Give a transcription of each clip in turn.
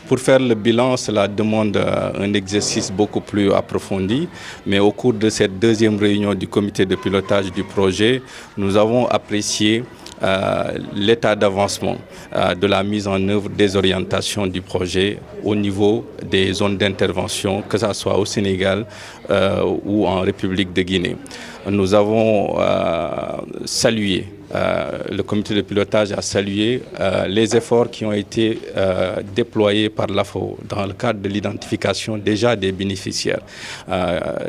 Pour faire le bilan, cela demande un exercice beaucoup plus approfondi, mais au cours de cette deuxième réunion du comité de pilotage du projet, nous avons apprécié l'état d'avancement de la mise en œuvre des orientations du projet au niveau des zones d'intervention, que ce soit au Sénégal ou en République de Guinée. Nous avons salué, le comité de pilotage a salué les efforts qui ont été déployés par l'AFO dans le cadre de l'identification déjà des bénéficiaires.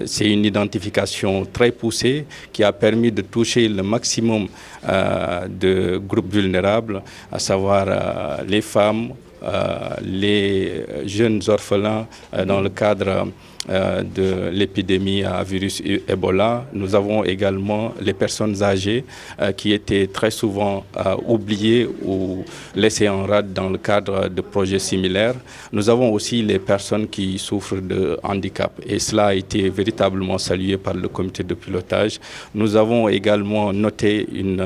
C'est une identification très poussée qui a permis de toucher le maximum de groupes vulnérables, à savoir les femmes, les jeunes orphelins dans le cadre de l'épidémie à virus Ebola. Nous avons également les personnes âgées qui étaient très souvent oubliées ou laissées en rade dans le cadre de projets similaires. Nous avons aussi les personnes qui souffrent de handicap et cela a été véritablement salué par le comité de pilotage. Nous avons également noté une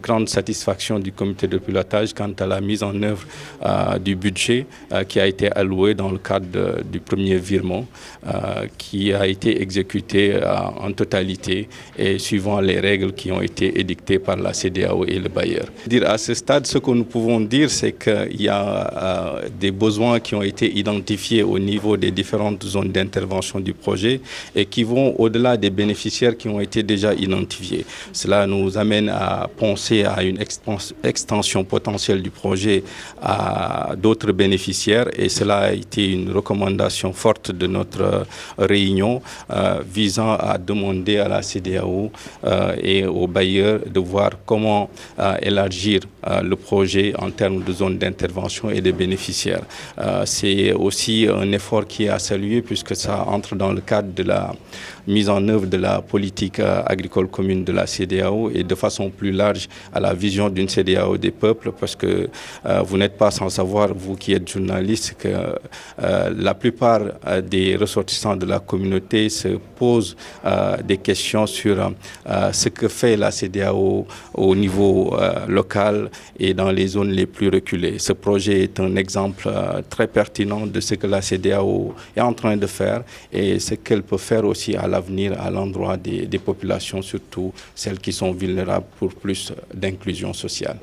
grande satisfaction du comité de pilotage quant à la mise en œuvre du budget qui a été alloué dans le cadre du premier virement qui a été exécuté en totalité et suivant les règles qui ont été édictées par la CEDEAO et le bailleur. À ce stade, ce que nous pouvons dire, c'est qu'il y a des besoins qui ont été identifiés au niveau des différentes zones d'intervention du projet et qui vont au-delà des bénéficiaires qui ont été déjà identifiés. Cela nous amène à penser à une extension potentielle du projet à d'autres bénéficiaires et cela a été une recommandation forte de notre réunion visant à demander à la CEDEAO et aux bailleurs de voir comment élargir le projet en termes de zones d'intervention et de bénéficiaires. C'est aussi un effort qui est à saluer puisque ça entre dans le cadre de la mise en œuvre de la politique agricole commune de la CEDEAO et de façon plus large à la vision d'une CEDEAO des peuples parce que vous n'êtes pas sans savoir, vous qui êtes journaliste, que la plupart des ressortissants de la communauté se posent des questions sur ce que fait la CEDEAO au niveau local et dans les zones les plus reculées. Ce projet est un exemple très pertinent de ce que la CEDEAO est en train de faire et ce qu'elle peut faire aussi à l'avenir à l'endroit des populations, surtout celles qui sont vulnérables pour plus d'inclusion sociale.